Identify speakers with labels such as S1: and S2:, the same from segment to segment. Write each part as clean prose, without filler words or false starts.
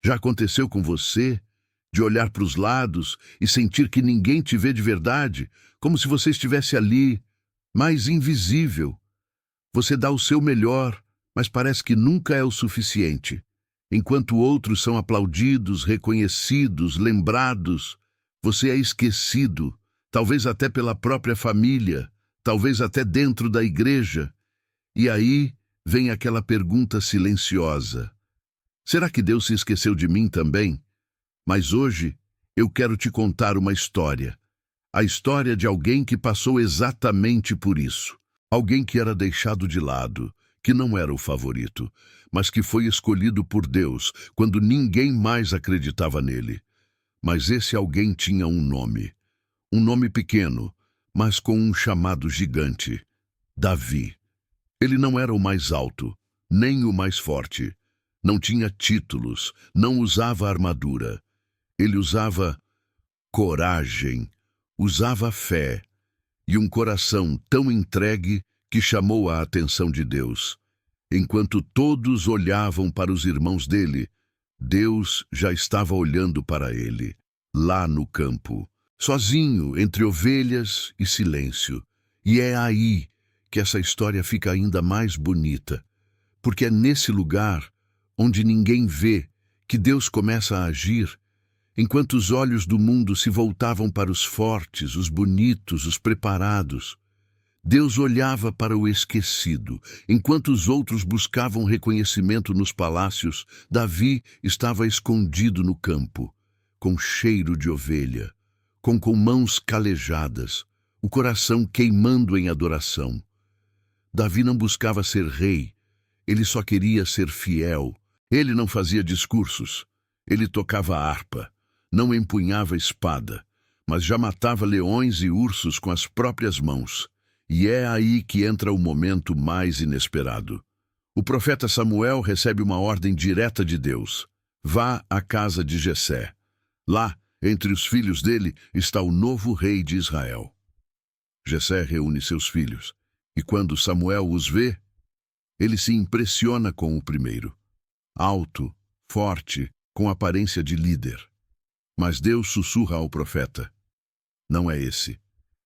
S1: Já aconteceu com você de olhar para os lados e sentir que ninguém te vê de verdade, como se você estivesse ali, mais invisível? Você dá o seu melhor, mas parece que nunca é o suficiente. Enquanto outros são aplaudidos, reconhecidos, lembrados, você é esquecido, talvez até pela própria família, talvez até dentro da igreja. E aí vem aquela pergunta silenciosa: será que Deus se esqueceu de mim também? Mas hoje eu quero te contar uma história. A história de alguém que passou exatamente por isso. Alguém que era deixado de lado, que não era o favorito, mas que foi escolhido por Deus quando ninguém mais acreditava nele. Mas esse alguém tinha um nome pequeno, mas com um chamado gigante: Davi. Ele não era o mais alto, nem o mais forte. Não tinha títulos, não usava armadura. Ele usava coragem, usava fé e um coração tão entregue que chamou a atenção de Deus. Enquanto todos olhavam para os irmãos dele, Deus já estava olhando para ele, lá no campo, sozinho, entre ovelhas e silêncio. E é aí que essa história fica ainda mais bonita, porque é nesse lugar onde ninguém vê que Deus começa a agir. Enquanto os olhos do mundo se voltavam para os fortes, os bonitos, os preparados, Deus olhava para o esquecido. Enquanto os outros buscavam reconhecimento nos palácios, Davi estava escondido no campo, com cheiro de ovelha, com mãos calejadas, o coração queimando em adoração. Davi não buscava ser rei, ele só queria ser fiel. Ele não fazia discursos, ele tocava harpa, não empunhava espada, mas já matava leões e ursos com as próprias mãos. E é aí que entra o momento mais inesperado. O profeta Samuel recebe uma ordem direta de Deus: vá à casa de Jessé. Lá, entre os filhos dele, está o novo rei de Israel. Jessé reúne seus filhos, e quando Samuel os vê, ele se impressiona com o primeiro. Alto, forte, com aparência de líder. Mas Deus sussurra ao profeta: não é esse.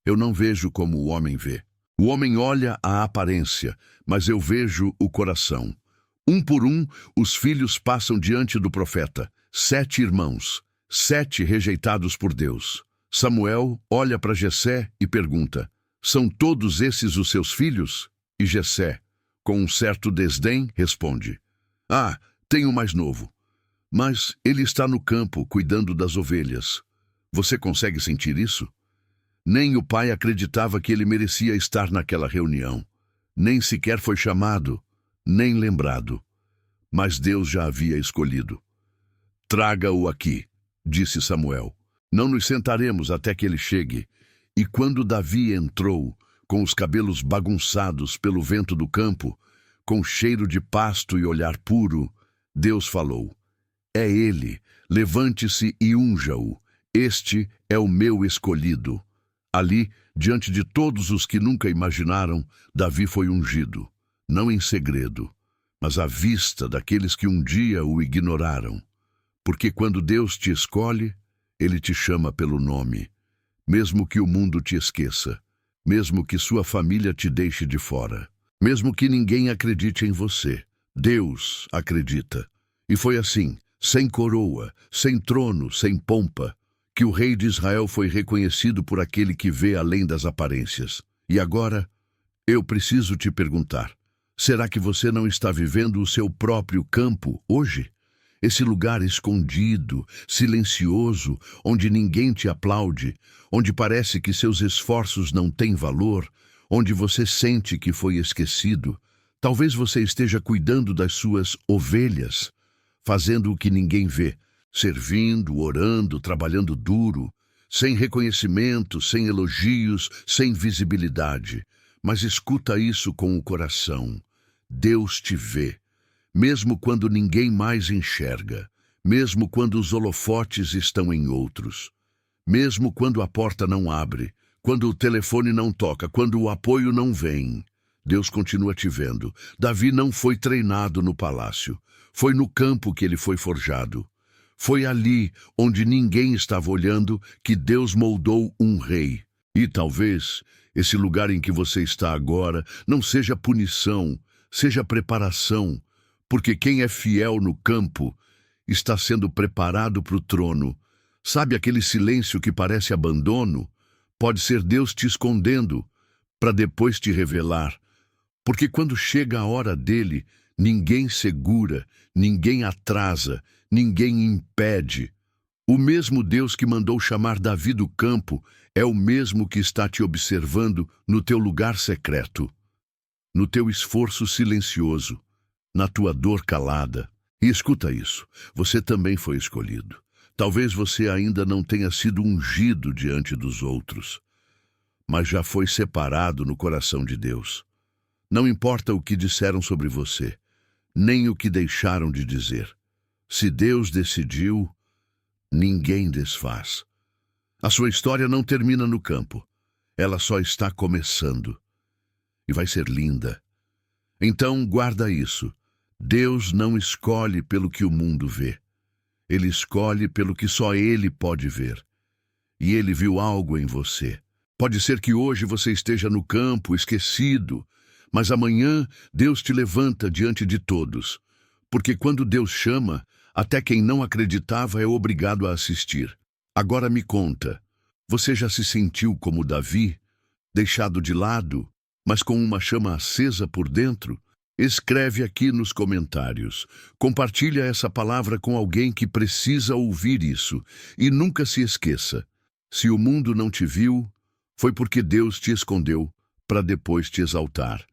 S1: Eu não vejo como o homem vê. O homem olha a aparência, mas eu vejo o coração. Um por um, os filhos passam diante do profeta. 7 irmãos, 7 rejeitados por Deus. Samuel olha para Jessé e pergunta: são todos esses os seus filhos? E Jessé, com um certo desdém, responde: ah, tem o mais novo. Mas ele está no campo, cuidando das ovelhas. Você consegue sentir isso? Nem o pai acreditava que ele merecia estar naquela reunião. Nem sequer foi chamado, nem lembrado. Mas Deus já havia escolhido. Traga-o aqui, disse Samuel. Não nos sentaremos até que ele chegue. E quando Davi entrou, com os cabelos bagunçados pelo vento do campo, com cheiro de pasto e olhar puro, Deus falou: é ele, levante-se e unja-o. Este é o meu escolhido. Ali, diante de todos os que nunca imaginaram, Davi foi ungido, não em segredo, mas à vista daqueles que um dia o ignoraram. Porque quando Deus te escolhe, ele te chama pelo nome, mesmo que o mundo te esqueça, mesmo que sua família te deixe de fora, mesmo que ninguém acredite em você. Deus acredita. E foi assim, sem coroa, sem trono, sem pompa, que o rei de Israel foi reconhecido por aquele que vê além das aparências. E agora, eu preciso te perguntar: será que você não está vivendo o seu próprio campo hoje? Esse lugar escondido, silencioso, onde ninguém te aplaude, onde parece que seus esforços não têm valor, onde você sente que foi esquecido. Talvez você esteja cuidando das suas ovelhas, fazendo o que ninguém vê, servindo, orando, trabalhando duro, sem reconhecimento, sem elogios, sem visibilidade. Mas escuta isso com o coração. Deus te vê, mesmo quando ninguém mais enxerga, mesmo quando os holofotes estão em outros, mesmo quando a porta não abre, quando o telefone não toca, quando o apoio não vem. Deus continua te vendo. Davi não foi treinado no palácio. Foi no campo que ele foi forjado. Foi ali, onde ninguém estava olhando, que Deus moldou um rei. E talvez esse lugar em que você está agora não seja punição, seja preparação, porque quem é fiel no campo está sendo preparado para o trono. Sabe aquele silêncio que parece abandono? Pode ser Deus te escondendo, para depois te revelar. Porque quando chega a hora dele, ninguém segura, ninguém atrasa, ninguém impede. O mesmo Deus que mandou chamar Davi do campo é o mesmo que está te observando no teu lugar secreto, no teu esforço silencioso, na tua dor calada. E escuta isso, você também foi escolhido. Talvez você ainda não tenha sido ungido diante dos outros, mas já foi separado no coração de Deus. Não importa o que disseram sobre você, nem o que deixaram de dizer. Se Deus decidiu, ninguém desfaz. A sua história não termina no campo. Ela só está começando. E vai ser linda. Então, guarda isso. Deus não escolhe pelo que o mundo vê. Ele escolhe pelo que só Ele pode ver. E Ele viu algo em você. Pode ser que hoje você esteja no campo, esquecido, mas amanhã Deus te levanta diante de todos. Porque quando Deus chama, até quem não acreditava é obrigado a assistir. Agora me conta, você já se sentiu como Davi, deixado de lado, mas com uma chama acesa por dentro? Escreve aqui nos comentários. Compartilha essa palavra com alguém que precisa ouvir isso. E nunca se esqueça, se o mundo não te viu, foi porque Deus te escondeu para depois te exaltar.